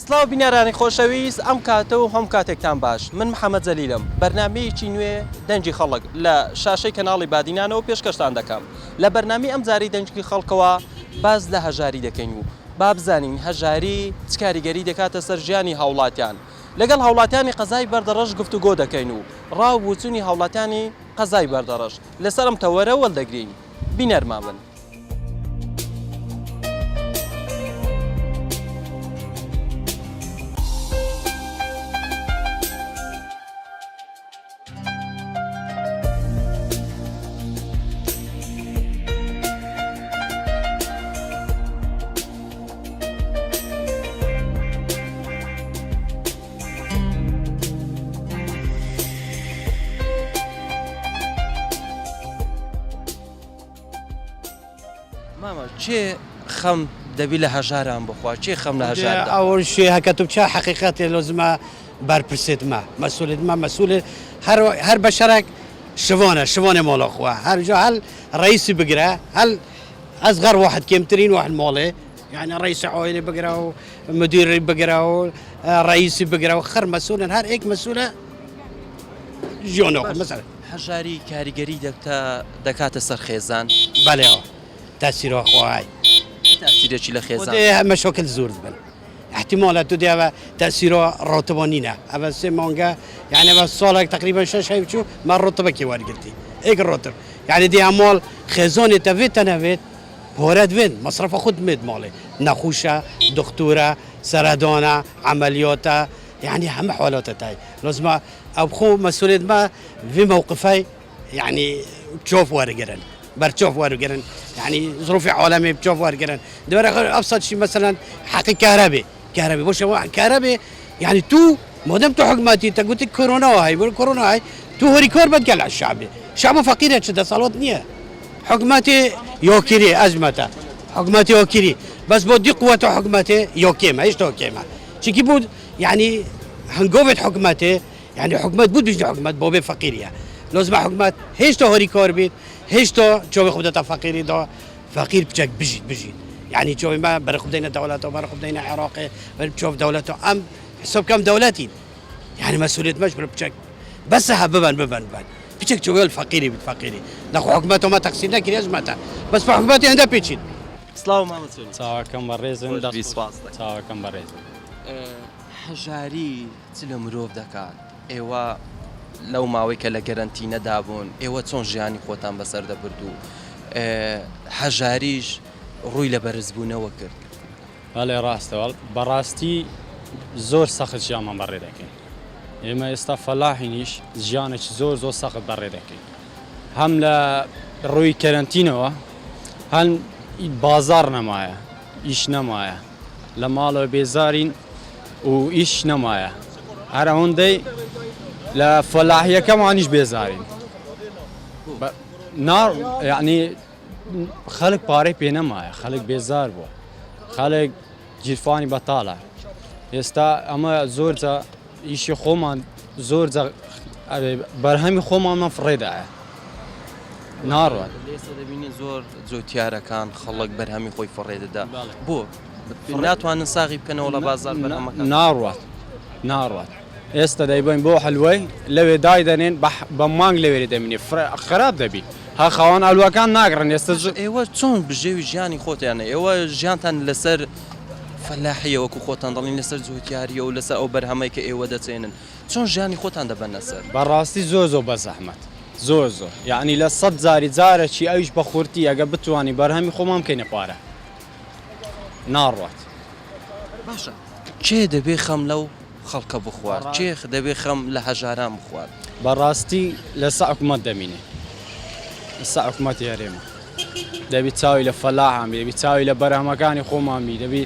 سڵاو بینەرانی خۆشەویست ئەم کاتە و هەم کاتێکتان باش من محەممەد جەلیلم بەرنمەیەکی نوێ دەنجی خەڵک لە شاشەی کەناڵی بادینانەوە پێشکەشتان دەکەم لە بەرنامی ئەم جاری دەنجی خەڵکەوە باز لە هەژاری دەکەین و با بزانین هەژاری چ کاریگەری دەکاتە سەر ژیانی هاوڵاتیان لەگەڵ هاوڵاتیانی قەزای بەردەڕەش گفتوگۆ دەکەین و ڕاو بوچوونی هاوڵاتیانی قەزای بەردەڕەش لەسەر ئەم تەوەرە وەڵدەگرین بینەرمان بن. ماما چێ خەم دەبی لە هەژاران بخوا چێ خەم لە هەژاردا ئەو شوێ هەکەت و بچە حقیقەتێ لۆزمە بەرپرسێتمە مەسئولێتمە مەسئول هەر بەشەرێک شوانێ مۆڵەخوا هەرجا هەل ڕئیسی بگرە هەل ئەزغەر واحد کێمترین واحد مۆڵێ يعني رئيس عويلي بقرا ومدير بقرا ورئيسي بقرا وخر مسؤولا هر هيك مسؤولة جونو مثلا هەژاری کاریگەری دەکاتە سەر خێزان بله تأثيره أخوي تاثیرێکی لە خێزان وده مشاكل زور بن احتمالات ده تأثيره رطبانينه أبى سيمونجا يعني بس صالك تقريبا شيء شو ما الرطبة كي قلتي هيك الرطب يعني دي أموال خزانة تفيت تنفيت بورد وين مصرف خود مد مالي نخوشة دكتورة سرطانة عمليات يعني هم حوالات تاي لازم أبخو مسؤولية ما في موقفي يعني تشوف ورقرن برتشوف ورقرن يعني ظروف عالمي بتشوف ورقرن ده أبسط شيء مثلا حقي كهربي وش كهربي يعني تو مادام تو حكمتي تقول كورونا هاي كورونا هاي تو هو ريكور بتقلع الشعب فقير هذا صالات نية حكمتي يوكيري أزمته حكمتي يوكيري بس بدي قوة حكمتي يوكيما إيش توكيما شكي بود يعني هنقوبة حكمتي يعني حكمت بود بيجي حكمت بوبي فقيرية لازم حكمت هيش تو هوري كوربيت هيش تو شو بخدته فقيري ده فقير بجك بجي يعني شو ما برخب دينا دولته وبرخب دينا عراقي بشوف دولته أم حسب كم دولتين يعني مسؤولية مجبر بجك بس ببن بيشك شو الفقيري بالفقيري ناخو حكمته ما تقصينا كري أزمته بس بحكمته عندها بيشين سلااو مامەچۆن چاوەکەم بەڕێزن چاوەکەم بەڕێزن هەژاری چ لە مرۆڤ دەکات ئێوە لەو ماوەی کە لە گەرنتینە دابوون ئێوە چۆن ژیانی خۆتان بەسەر دەبرد و هەژاریش ڕووی لە بەرزبوونەوە کرد بەڵێ ڕاستەوە بەڕاستی زۆر سەخت ژیانمان بەڕێ دەکەین ئێمە ئێستا فەلاحینیش ژیانێکی زۆر سەخت بەڕێ دەکەین هەم لە ڕووی کەرنتینەوە هەن بازار نەمایە ئیش نەمایە لە ماڵەوە بێزارین و ئیش نەمایە هەر ئەوەندەی لە فەلاحیەکەمانیش بێزارین یعنی خەڵک پارەی پێ نەمایە خەڵک بێزار بووە خەڵک گیرفانی بەتاڵە ئێستا ئەمە زۆرجە ئیشی خۆمان زۆرجە بەرهەمی خۆمانمان فڕێدایە ناڕوات لێستا دەبینی زۆر جوتیارەکان خەڵک بەرهەمی خۆی فڕێدەدا بۆ ناتوانن ساغی بکەنەوە لە بازار بەرهەمەکان ناڕوات ئێستا دەیبین بۆ حلوەی لەوێ دای دەنێن بە مانگ لەوێری دەمینێ خراپ دەبی ها خاوەن ئەلوەکان ناگڕن ئێستا ئێوە چۆن بژێوی ژیانی خۆتیانە ئێوە ژیانتان لەسەر فەلاحیە وەکو خۆتان دەڵین لەسەر جوتیاریە و لەسەر ئەو بەرهەمەی کە ئێوە دەچێنن چۆن ژیانی خۆتان دەبەنە سەر بەڕاستی زۆر بە زەحمەت زۆر یعنی لە 100 جارێکی ئەویش بە خورتی ئەگە بتوانی بەرهەمی خۆمان بکەینە پارە ناڕوات باشە کێ دەبێ خەم لەو خەڵکە بخوارد کێ دەبێ خەم لە هەژاران بخوارد بەڕاستی لەسەر حکومەت دەمینێ لەسەر حکومەتی هەرێمە دەبی چاوی لە فەلاحام دەبی چاوی لە بەرهەمەکانی خۆمامی دەبی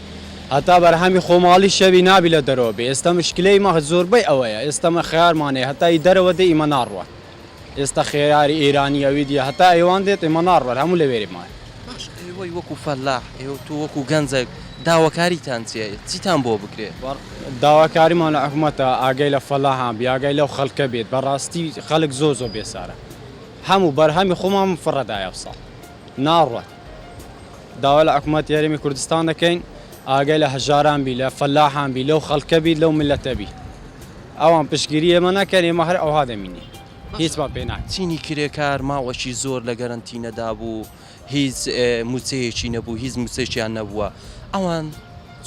هەتا بەرهەمی خۆماڵی شەوی نابی لە دەرەوە بێ ئێستا مشکلەی مە زۆربەی ئەوەیە ئێستامە خەیارمانەیە هەتای دەرەوە دێ ئیمە ناڕوات ئێستا خێراری ئێرانی ئەوی دیە هەتا ئەوان دێت ئێمە ناڕوات هەموو لەوێریمان ئێوەی وەکو فەلاح ئێوە تو وەکو گەنجێک داواکاریتان چییە چیتان بۆ بکرێت داواکاریمان لە حکومەتە ئاگەی لە فەلاحام بیاگەی لەو خەڵکە بێت بەڕاستی خەڵک زۆر بێسارە هەموو بەرهەمی خۆمان فڕەدایە ساڵ ناڕوات داوا لە حکومەت یاریمی کوردستان دەکەین ئاگەی لە هەژاران بی لە فەلاحان بی لەو خەڵکە بی لەو ملەتە بی ئەوان پشگیری ئێمە نەکەن ئێمە هەر ئەوها دەمینی هیچمان پێ ناکەین. چینی کرێکار ماوەشی زۆر لە گەرنتینەدا بوو هیچ موچەیەکی نەبوو هیچ موچێکیان نەبووە ئەوان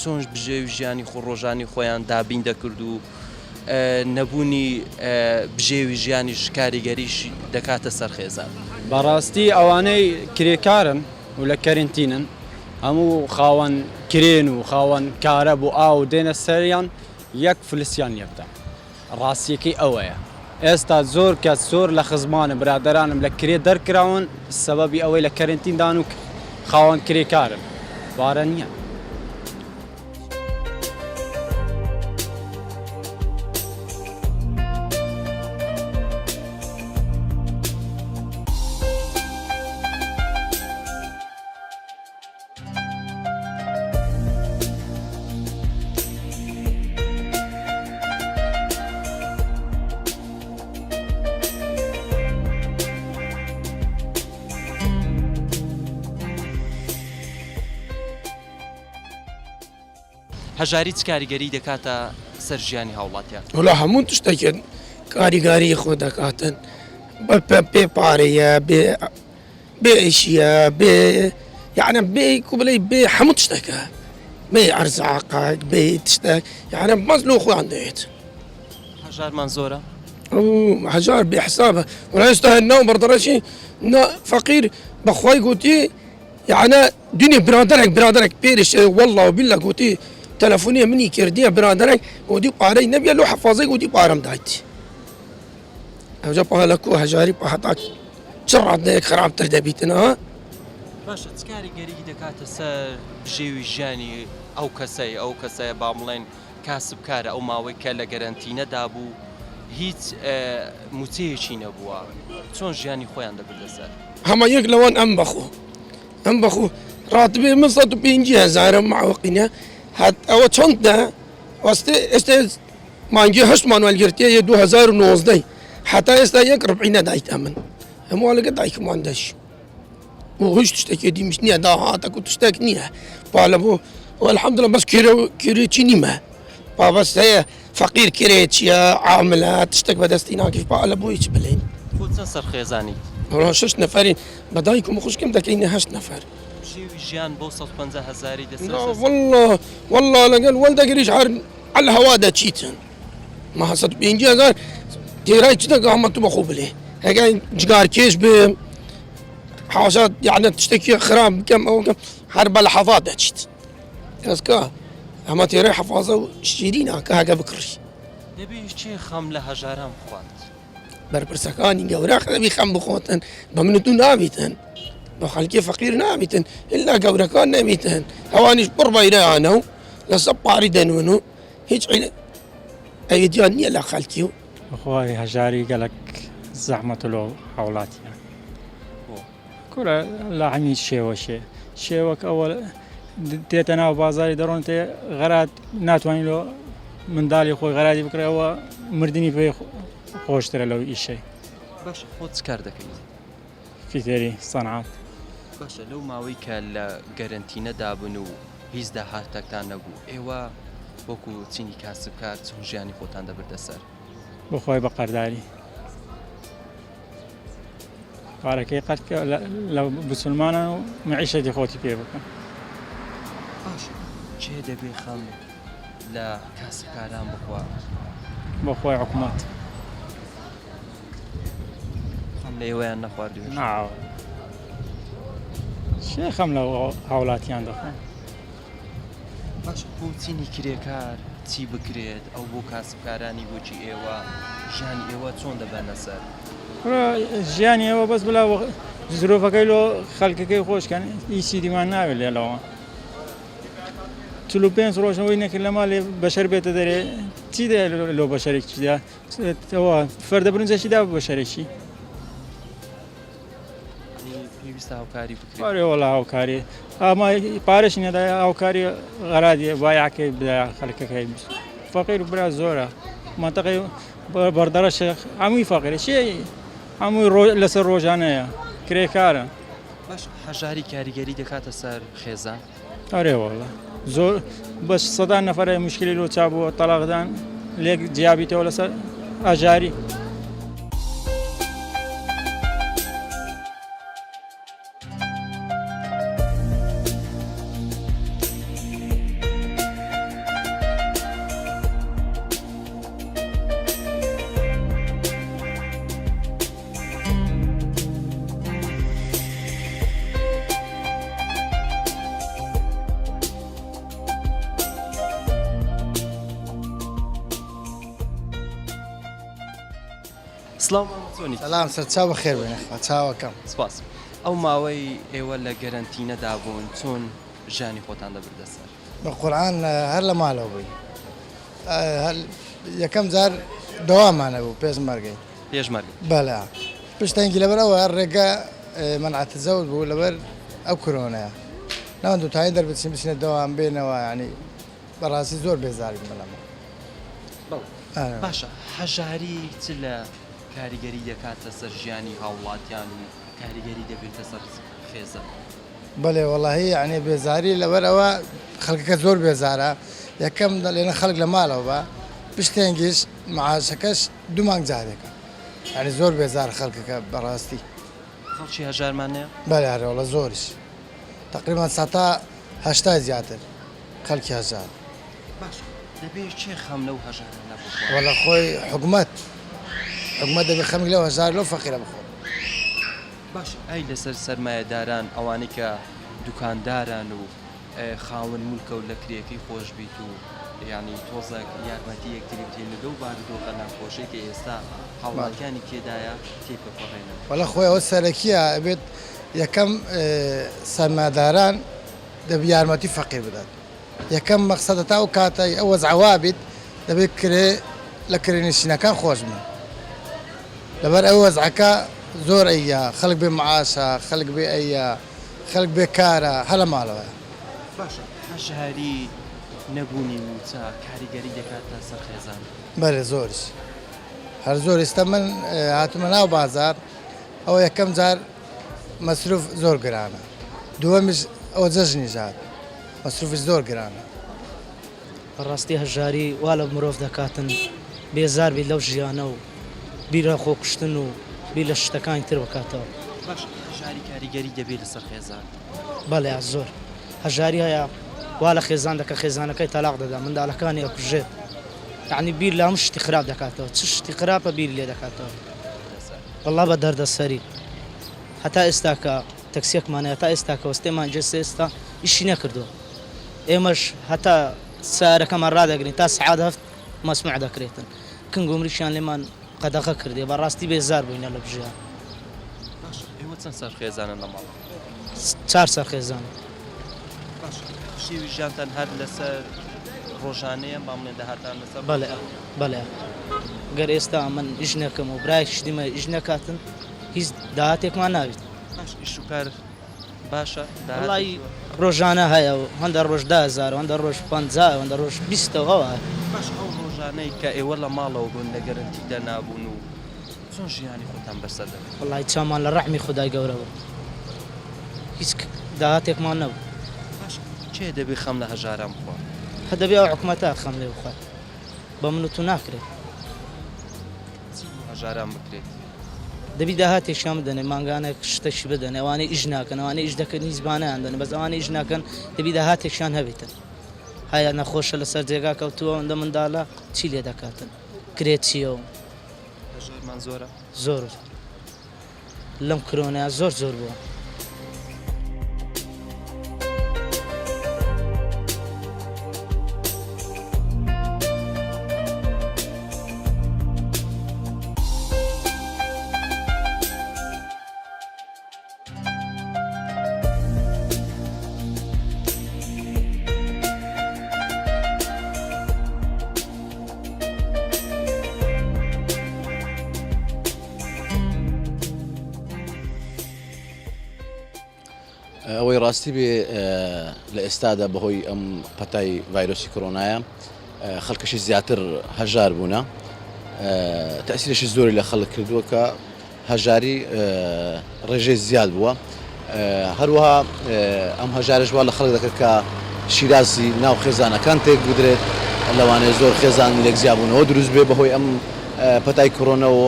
چۆنش بژێوی ژیانی ڕۆژانی خۆیان دابین دەکرد و نەبوونی بژێوی ژیانی کاریگەریش دەکاتە سەرخێزان. بەڕاستی ئەوانەی کرێکارن و لە کەرنتینن هەموو خاوەن کرێن و خاوەن کارە بۆ ئاو دێنە سەریان یەک فلسیان یەکدا ڕاستیەکەی ئەوەیە. ئێستا زۆر کەس زۆر لە خزمانە برادرانم لە کرێ دەرکراون سەبەبی ئەوەی لە کەرنتیندان و خاوەن کرێکارن وارە نییە. هەژاری چ کاریگەری دەکاتە سەر ژیانی هاوڵاتیان؟ وڵا هەموو تشتێکن کاریگاری خۆ دەکاتن بێ پارەیە بێ ئیشیە بێ یعنی بێ کو بڵێ بێ هەموو تشتێکە بێ ئەرزاقاک بێ تشتێک یعنی بەس لۆ خۆیان دەوێت. هەژارمان زۆرە؟ هەژار بێ حسابە وڵا ئێستا هەناو بەردەڕەشی فەقیر بەخوای گوتی یعنی دنیا برادرێک پێرش وەڵڵا و بیللا گوتی تەلەفۆنیە منی کردیە برادرێک گوتی پارەی نەبیە لەو حەفازەی گوتی پارەم دایتی ئەوجا پاڵە کو هەژاری هەتا چ ڕادەیەک خراپتر دەبیتنەوە. باشە چ کاریگەری دەکاتە سەر ژێوی ژیانی ئەو کەسەیە با بڵێن کاسبکارە ئەو ماوەی کە لە گەرنتینەدا بوو هیچ موچەیەکی نەبووە چۆن ژیانی خۆیان دەبردە سەر؟ هەمە یەک لەوان ئەم بەخۆ ڕاتبێ من 150,000 معوەقینە هەت ئەوە چەندە وەستێ ئێستا مانگی هەشت مانوەلگرتیە 2019 حتا ئێستا یەک ڕبعی نەدایتە من هەموو لەگە دایکمان دەش و هیچ تشتێکی دیمیش نییە داهاتە و تشتێک نییە پالە بۆ الحەمدلله بەس کرێکی نیمە با بەس هەیە فەقیر کرێ چییە عاملە تشتێک بەدەستی ناکەی پالە بۆ هیچ بڵێن. خۆ چەند سەرخێزانی؟ 6 نەفەرین بەدایک و خوشکم دەکەینە 8 نەفەر. ژێوی ژیان بۆ 150,000 والله لەگەل وەلدەگریش هەر على هەوا دەچیتن ما 150,000 تێرای چ دەگە هەمە تو بەخۆ بڵێ ئەگەر جگار کێش بم حواشات یعنی تشتێکی خراب بکەم ئەو بکەم هەر بە لە حەفا دەچیت ئەسکە ئەمە تێرای حەفازە و شیرینە کە هەگە بکڕی دەبێ چێ خەم لە هەژاران بخوات بەرپرسەکانی گەورە دەبی خەم بخۆتن بە من و تو ناویتن بە خەڵکی فەقیر ناویتن ئللا گەورەکان نەویتن ئەوانیش بڕ بەیرەیانە و لەسەر پاری دەنون و هیچ ئەویدیان نییە لە خەڵکی و بەخوای هەژاری گەلک زەحمەت لۆ هاوڵاتیان کورە لە هەمی شێوەک ئەوە دێتە ناو بازاری دەڕۆن تێ غەرات ناتوانین لۆ منداڵی خۆی غەرادی بکرێەوە مردنی پێی خۆشترە لەو ئیشەی. باشە خۆ چ کار دەکەیت؟ فیتێری سەنعات. باشە لەو ماوەی کە لە گەرنتینەدا بن و هیچ داهاتێکتان نەبوو ئێوە وەکو چینی کاسبکار چۆن ژیانی خۆتان دەبردە سەر؟ بخۆی بە قەرداری پارەکەی قەت لە بسلمانە و معیشەتی خۆتی پێ بکەن. باشە چێ دەبێ خەم لە کاسبکاران بخوا؟ بەخۆی حکوومەت خەم لە ئێوەیان نەخواردوێت؟ ناوە شێ خەم لە هاوڵاتیان دەخۆن. باشە بۆ چینی کرێکار چی بکرێت ئەو بۆ کاسبکارانی بۆچی ئێوە ژیانی ئێوە چۆن دەبەنە سەر؟ ژیانی ئێوە بەس بلا زرۆڤەکەی لۆ خەڵکەکەی خۆشکەن ئیسی دیمان ناوێت لێلەوە 45 ڕۆژەوەی نەکرد لەما لێ بەشەر بێتە دەرێ چی دێ لۆ بەشەرێکیدا ئەوە فەردە برنجەشیدا بەشەرێکی پێویستە هاوکاری بکرێت؟ وەڵا هاوکاری ئەمە پارەشی نەدا هاوکاری غەرادی بایعکەی بدا خەڵکەکەی فەقیر و برا زۆرە منتەقەی بەردەڕەش هەمووی فەقیرە شێ هەمووی لەسەر ڕۆژانەیە کرێکارە. باش هەژاری کاریگەری دەکاتە سەر خێزان؟ ئەرێ وەڵا زۆر بە سەدان نەفەرە مشکلی لۆ چابووە تەلاقدان لێک جیابیتەوە لەسەر ئاژاری. سلام چۆنی؟ سلام سەرچاو بەخێر بێنێ چاوەکەم. سپاس. ئەو ماوەی ئێوە لە گەرنتینەدا بوون چۆن ژیانی خۆتان دەبردەسەر؟ بە قورعان هەر لە ماڵەوە بووی یەکەم جار دەوامانە بوو پێشمەرگەی پێشمەرگ بەلا پشتەنگی لەبەرەوە ڕێگە منعەتە زەوت بوو لەبەر ئەو کۆرۆنەیە ناوەند دووتایی دەربچین بچینە دەوام بێنەوە ینی بەڕاستی زۆر بێزاری بەلەمە. باشە هەژاری چ لە کاریگەری دەکاتە سەر ژیانی هاوڵاتیان و کاریگەری دەبێتە سەر خێزە؟ بەڵێ وەڵاهی یعنی بێزاری لەبەرەوە خەڵکەکە زۆر بێزارە یەکەم لێنە خەڵک لە ماڵەوە بە پشتێنگیش معاشەکەش دوو مانگ جارێکە ینی زۆر بێزار خەڵکەکە بەڕاستی. خەڵکی هەژارمانەیە؟ بەلارەوەڵە زۆریش تقریبان سەتا هەشتا زیاتر خەڵکی هەژار. باش دەبێت چێ خەم لەو هەژارە نەبخۆ؟ وەڵە خۆی حکومەت دەبێت خەمێک لەو هەژار لەو فەقیرە بخۆ. باش ئەی لەسەر سەرمایەداران ئەوانەی کە دوکانداران و خاون مولکە و لە کرێەکەی خۆش بیت و ینی تۆزێک یارمەتی یەکتری بتێن لەگە و بارودۆخە ناخۆشەیەکە ئێستا هاوڵاتیانی تێدایە تێپەڕێنەوە. وەڵە خۆی ئەوە سەرەکیە ئەبێت یەکەم سەرمایەداران دەبێت یارمەتی فەقیر بدات. یەکەم مەقسەدە تا و کاتای ئەوە وەزعوا بیت دەبێت کرێ لە کرێنشینەکان خۆش بن لەبەر ئەو وەزعەکە زۆر ئەیە خەڵک بێ معاشە خەڵک بێ ئەیە خەڵک بێکارە هەلە ماڵەوە. باشە هەژاری نەبوونی وچە کاریگەری دەکاتە سەر خێزان؟ بەێ زۆرش هەر زۆر ئێستا من هاتومە ناو بازار ئەوە یەکەم جار مەسروف زۆر گرانە دووەمیش ئەوە جەژنی ژات مەسروفش زۆر گرانە. بەڕاستی هەژاری وا لە مرۆڤ دەکاتن بێزار بی لەو ژیانە و بیرە خۆکوشتن و بی لە شتەکانی تر بکاتەوە. باش هەژاری کاریگەری دەبێت لەسەر خێزان؟ بەڵێ زۆر هەژاری هەیە وا لە خێزان دەکە خێزانەکەی تەلاق دەدا منداڵەکانی ئەکوژێت یعنی بیر لە هەموو شتی خراپ دەکاتەوە چ شتی خراپە بیر لێ دەکاتەوە. وەڵا بە دەردەسەری هەتا ئێستا کە تەکسیەکمانە هەتا ئێستا کە وەستێمان جێسە ئێستا ئیشی نەکردو ئێمەش هەتا سارەکەمان ڕدەگرین تا سعات هەفت مەسموع دەکرێتن کنگۆمریشیان لێمان قەدەغە کردێ بەڕاستی بێزار بووینە لە بژیان. ئێوە چەند سەر خێزانە لە ماڵ؟ 4 سەر خێزان. شێوی ژیانتان هەر لەسەر ڕۆژانەیە مامڵێن دەهاتان لەسەر؟ بەڵێ بەڵێ گەر ئێستا من ئیش نەکەم و برای شتیمە ئیش نەکاتن هیچ داهاتێکمان ناویت. باش ئیش و کار باشە؟ وڵی ڕۆژانە هەیە و هەندە ڕۆژ 10,000 هەندە ڕۆژ 50 هەندە ڕۆژ 20ەوە. باش ئەو ڕۆژانەی کە ئێوە لە ماڵەوە بوون لە گەرنتیدا نابوون و چۆن ژیانی خۆتان بەسەر دەکەن؟ وڵی چامان لە ڕەحمی خودای گەورەوە هیچ داهاتێکمان نەبوو. باش چێ دەبێ خەم لە هەژاران بخۆن؟ هە دەبێ ئەو حکومەتە خەم لێ بخوات بە من و تو ناکرێت. هەژاران بکرێت دەبی داهاتێکیان بدەنێ مانگانێک شتێکی بدەن ئەوانەی ئیش ناکەن ئەوانەی ئیش دەکەن هیچ زبانیان دەنێ بەس ئەوانەی ئیش ناکەن دەبی داهاتێکیان هەبێتن. هەیە نەخۆشە لەسەر جێگا کەوتووە ئەوەندە منداڵە چی لێ دەکاتن کرێت چیەوە هەژارمان زۆرە؟ زۆر لەم کرۆنەیە زۆر بووە. ئەوەی ڕاستی بێ لە ئێستادا بەهۆی ئەم پەتای ڤایرۆسی کۆرۆنایە خەڵکەشی زیاتر هەژار بوونە تەسیرشی زۆری لە خەڵک کردووە کە هەژاری ڕێژەی زیاد بووە هەروەها ئەم هەژارش وا لە خەڵک دەکرد کە شیرازی ناو خێزانەکان تێک بدرێت لەوانەیە زۆر خێزان لێکزیابوونەوە دروست بێ بەهۆی ئەم پەتای کۆرۆنە و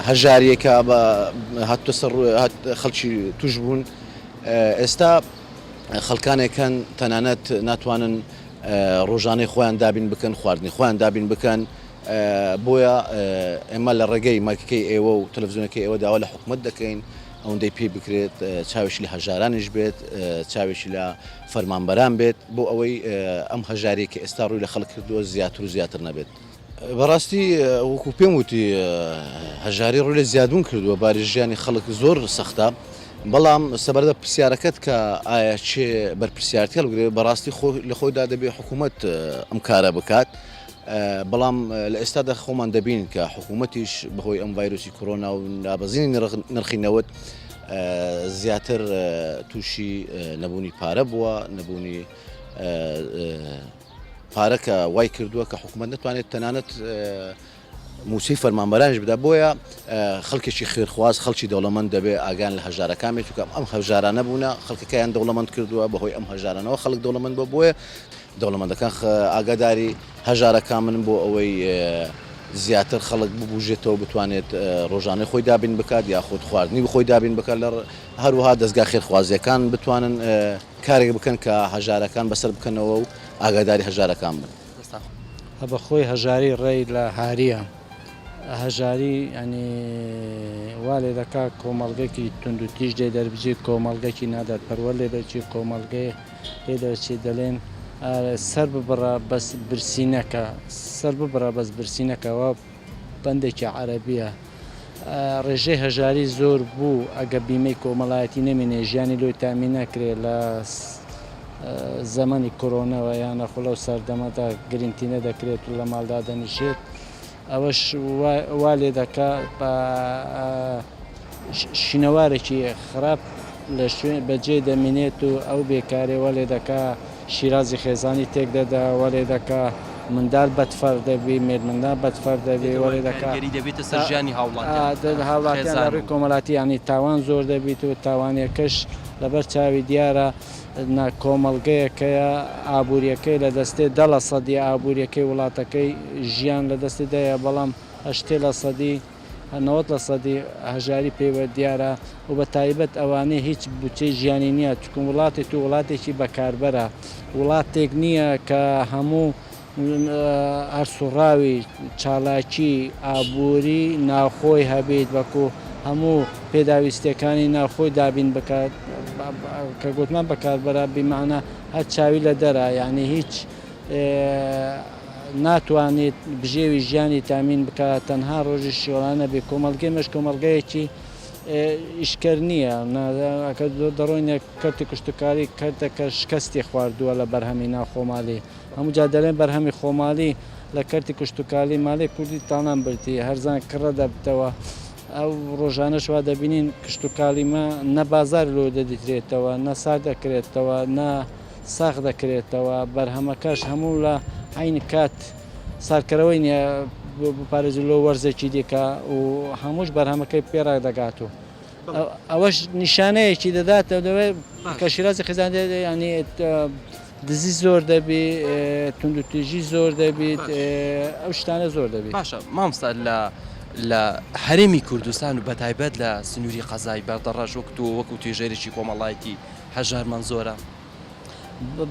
هەژاریەکە هاتوتە سەر خەڵکی توش بوون ئێستا خەڵکانێکان تەنانەت ناتوانن ڕۆژانەی خۆیان دابین بکەن خواردنی خۆیان دابین بکەن بۆیە ئێمە لە ڕێگەی مایکەکەی ئێوە و تەلەڤیزیۆنەکەی ئێوە داوا لە حکوومەت دەکەین ئەوەندەی پێ بکرێت چاوێکی لە هەژارانیش بێت چاوێکی لە فەرمانبەران بێت بۆ ئەوەی ئەم هەژارێکی ئێستا ڕووی لە خەڵک کردووە زیاتر و زیاتر نەبێت بەڕاستی وەکو پێم وتی هەژاری ڕووی لە زیادبوون کردووە باری ژیانی خەڵک زۆر سەختە بەڵام سەبەردە پرسیارەکەت کە ئایا چێ بەرپرسیارەتی هەڵگرێت بەڕاستی لە خۆیدا دەبێت حکوومەت ئەم کارە بکات بەڵام لە ئێستادا خۆمان دەبین کە حکوومەتیش بەهۆی ئەم ڤایرۆسی کۆرۆنا و نابەزینی نرخی نەوت زیاتر تووشی نەبوونی پارە بووە نەبوونی پارەکە وای کردووە کە حکوومەت نتوانێت تەنانەت موچەی فەرمانبەرانیش بدا بۆیە خەڵکێکی خێرخواز خەڵکی دەوڵەمەند دەبێت ئاگان لە هەژارەکان بێت چونکە ئەم هەژارانە بوونە خەڵکەکەیان دەوڵەمەند کردووە بەهۆی ئەم هەژارانەوە خەڵک دەوڵەمەند بۆ بۆیە دەوڵەمەندەکان ئاگاداری هەژارەکان من بۆ ئەوەی زیاتر خەڵک ببوژێتەوە بتوانێت ڕۆژانەی خۆی دابین بکات یاخود خواردنی بخۆی دابین بکات لە هەروەها دەستگا خێرخوازیەکان بتوانن کارێک بکەن کە هەژارەکان بەسەر بکەنەوە و ئاگاداری هەژارەکان بن بە خۆی هەژاری ڕێی لە هاریە هەژاری ینی وا لێ دەکات کۆمەڵگەکی تونند و تیژ دێ دەربجێت کۆمەڵگەکی نادات پەروە لێ دەچی کۆمەڵگەی لێ دەچی دەڵێن سەر ببڕە بەس برسینەکە سەر ببڕە بەس برسینەکەەوە بەندێکی عەرەبیە ڕێژەی هەژاری زۆر بوو ئەگە بیمەی کۆمەڵایەتی نەمێنێ ژیانی لۆی تامی نەکرێت لە زەمانی کۆرۆنەوە یانە خۆڵە و سەردەمەدا گرنگتینە دەکرێت و لە ماڵدا دەنیشێت ئەوەش وا لێ دەکات شینەوارێکی خراپ لە شوێن بەجێ دەمێنێت و ئەو بێکارێوە لێ دەکات شیرازی خێزانی تێک دەدا وە لێ دەکات منداڵ بەدفەر دەبی مێردمەندان بەدفەر دەبێ وە لێ دەکات دەبێتە سەر ژیانی هاوڵاتیان لە ڕووی کۆمەڵاتی ینی تاوان زۆر دەبیت و تاوانێکەش لەبەر چاوی دیارە کۆمەڵگەیەکەیە ئابوووریەکەی لە دەستێ 10% ئابوووریەکەی وڵاتەکەی ژیان لە دەستێدایە بەڵام 80% 90% هەژاری پێوە دیارە و بە تایبەت ئەوانەی هیچ بچەی ژیانی نییە چکم وڵاتی تو وڵاتێکی بەکاربەرە وڵاتێک نییە کە هەموو ئەرسوڕاوی چالاکی ئابووری ناوخۆی هەبێت وەکو هەموو پێداویستەکانی ناوخۆی دابین بکات کە گوتمان بەکاربەرە بیمانە هەر چاوی لە دەرە یعنی هیچ ناتوانێت بژێوی ژیانی تامین بکات تەنها ڕۆژی شێوانە بێ کۆمەڵگەی مەش کۆمەڵگەیەکی ئیشکەر نییە دەڕۆینە کەرتی کشتتوکاری کردەکە شکستی خواردووە لە بەرهەمی ناوخۆمالی هەموو جا دەڵێن بەرهەمی خۆمالی لە کەرتی کشتتوکالی ماڵی کوردی تاڵان برتی هەرزان کڕە دەبتەوە ئەو ڕۆژانەش وا دەبینین کشتتوکالیمە نە بازار لۆ دەدیترێتەوە نە سار دەکرێتەوە نە ساخ دەکرێتەوە بەرهەمەکەش هەموو لە عین کات سارکەرەوەی نیە بپارێزلۆ وەرزێکی دیکە و هەمووش بەرهەمەکەی پێڕا دەگاتوە ئەوەش نیشانەیەکی دەداتە دەوێت کە شیرازی خێزان ینی دزی زۆر دەبێت توندوتیژی زۆر دەبێت ئەو شتانە زۆر دەبێت باشە مامستا لە هەرێمی کوردستان و بەتایبەت لە سنووری قەزای بەردەڕژ وەکتو وەکو توێژێرێکی کۆمەڵایەتی هەژارمان زۆرە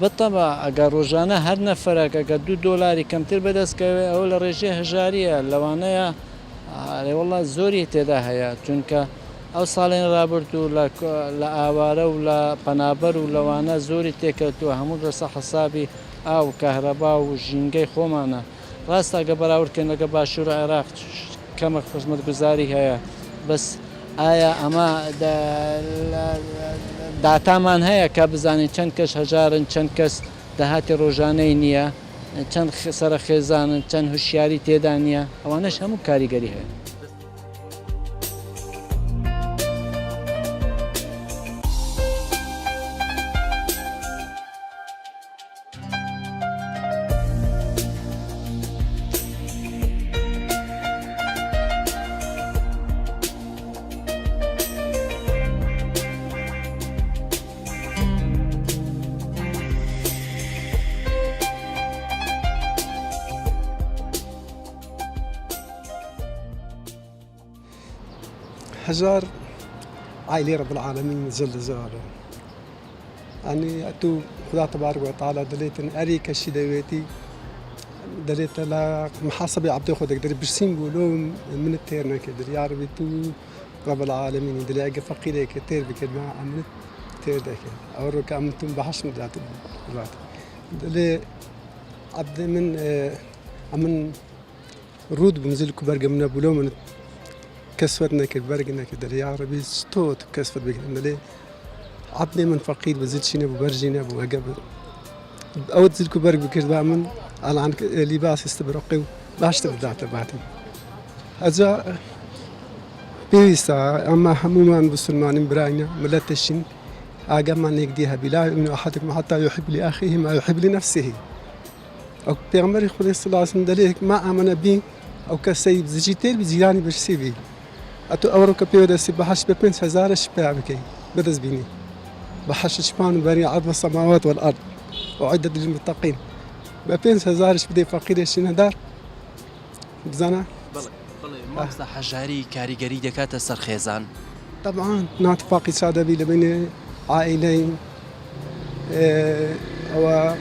بەتەبە ئەگەر ڕۆژانە هەر نەفەرەکە ئەگە $2 کەمتر بەدەستکەوێت ئەو لە ڕێژەی هەژاریە لەوانەیە وەڵا زۆری تێدا هەیە چونکە ئەو ساڵێن ڕابرد و لە ئاوارە و لە پەنابەر و لەوانە زۆری تێکەوتووە هەموو ڕێسە حەسابی ئاو کەهرەبا و ژینگەی خۆمانە ڕاستە ئەگە بەراوردکەن لەگە باشوور عێراق کەمە خزمەتگوزاری هەیە بەس ئایا ئەمە داتامان هەیە کە بزانین چەند کەس هەژارن چەند کەس داهاتی ڕۆژانەی نییە چەند سەرە خێزانن چەند هوشیاری تێدا نییە ئەوانەش هەموو کاریگەری هەیە هجار عائلة رب العالمين جل جلاله يعني أتو خدا تبارك وتعالى دليتن أريك الشي دويتي دليت لا محاسبة عبد خدك دري برسيم بولوم من التيرنا كدر يا ربي تو رب العالمين دلي أجا فقيرك تير بكلمة عملت تير داك أوروك عملتم بحش مدات دلي عبد من عمن رود بنزل كبرج من بولوم كسفتنا كبرجنا كدر يا ربي ستوت كسفت بكلمة دلي عبدي من فقير بزيد شينا ببرجينا بوجب أو تزيد كبرج بكلمة من على عن لباس استبرقي باش تبدأ بعدين أجا بيسا أما همومان بسلمان براينا ملتشين أجا ما نقديها بلا إنه أحدكم حتى يحب لأخيه ما يحب لنفسه أو بيغمر خلي صلى الله عليه وسلم دليك ما آمن بي أو كسيب زجيتير بزياني برسيبي أتو أوروكا بيودا سي بحش ببنس هزار شباع بكي بدز بيني بحش شبان بري عظم السماوات والأرض وعدد للمتقين ببنس هزارش بدي فقير شين دار بزانا مامستا حەژاری کاریگەری دەکاتە سەر خێزان طبعا ناتفاقي سادة بي لبين عائلين أو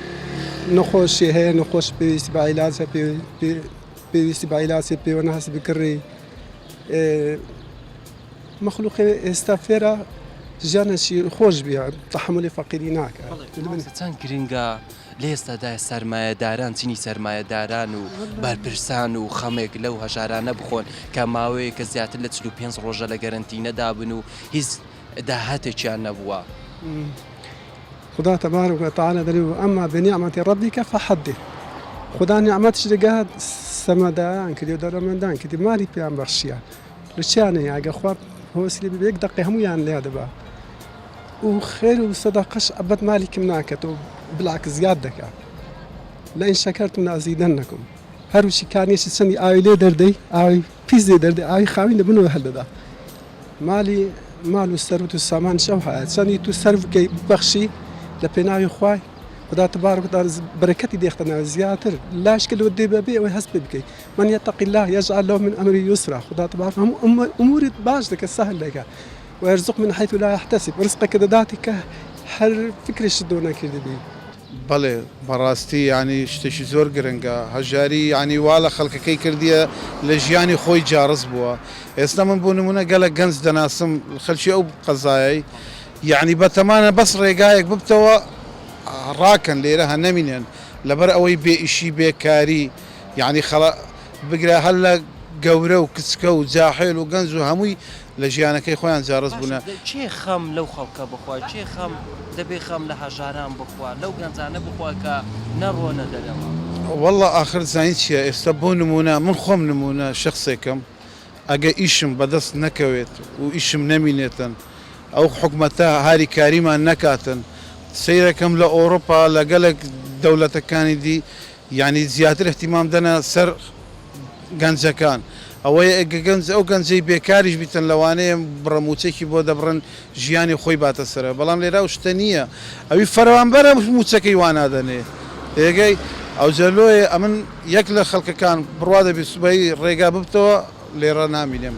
نخوش هي نخوش باستبعيلات باستبعيلات وناس بكري مخلوق استافيرا جانا شي خوش بيها تحمل فقيريناك چەند گرنگە لە ئێستادا سەرمایەداران چینی سەرمایەداران و بەرپرسان و خەمێک لەو هەژارانە بخۆن کە ماوەیە کە زیاتر لە 45 ڕۆژە لە گەرنتینەدا بن و هیچ داهاتێکیان نەبووە خدا تبارك وتعالى دليل أما بنعمة ربك فحدث خدا نعمتش لقاها سمدان كدي ودرمندان كدي مالي بيان بخشيا لشاني يا أخوات هو سلي بيك دقي هم يعني لهذا بقى وخير وصدقش أبد مالي كمناكت بالعكس زيادك لئن شكرتم لأزيدنكم هر وشي كان يش سني آيلي دردي آي بيزي دردي آي خاوين بنو هلدا مالي مالو الثروت السامان شوحة سني تسرف كي بخشي لبناوي خواي خدا تبارك وتعالى بركتي ديختنا زياتر لا اشكال ودي بابي ويحسب بكي من يتقي الله يجعل له من امره يسرا خدا تبارك امور باش لك السهل لك ويرزق من حيث لا يحتسب رزقك داتك هر فكر شدونا كده بي بله براستي يعني شتشي زور گرنگا هجاري يعني والا خلقكي كرديه لجياني خوي جارز بوا اسنا من بونمونه قال جنز دناسم خلشي او قزاي يعني بتمانه بس ريقايك ببتوا راكن ليرها نمينن لبر اوي بي شي بكاري يعني خلا بقرا هلا قوره وكسكو وزاحل وقنزو هموي لجيانكي خويان جارز بونا چێ خەم لەو خەڵکە بخوا چێ خەم دەبێ خەم لە هەژاران بخوا لەو گەنجانە بخوا کە نەڕۆنە دەرەوە والله آخر زين شيء استبون نمونا من خوم نمونا شخصيكم أجا إيشم بدس نكويت وإيشم نمينتن أو حكمتها هاري كريمة نكاتن سيركم لأوروبا لقلق دولة كان دي يعني زيادة اهتمام دنا سر جنزة كان أو جنز أو جنزي بيكارج بيتن لواني برموتشي بودا برن جياني خوي باتسرة بلام لي راوش تانية أبي فروان برا موتشكي وانا دني إيه أو زلوي أمن يكل خلق كان برواده بسبي رجع ببتوا ليرانا ميلم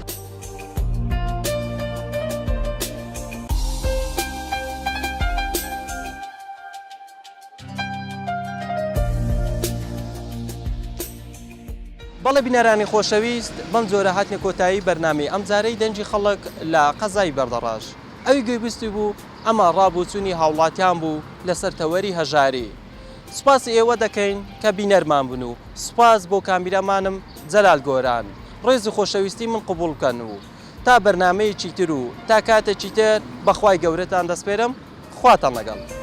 بەڵێ بینەرانی خۆشەویست بەم جۆرە هاتنە کۆتایی بەرنامەی ئەم جارەی دەنجی خەڵک لە قەزای بەردەڕاش ئەوی گوێبیستی بوو ئەمە ڕابوچوونی هاوڵاتیان بوو لەسەر تەوەری هەژاری سوپاسی ئێوە دەکەین کە بینەرمان بن و سوپاس بۆ کامیرەمانم جەلال گۆران ڕێزی خۆشەویستی من قبول بکەن و تا بەرنامەیەکی تر و تا کاتێکی تر بەخوای گەورەتان دەسپێرم خواتان لەگەڵ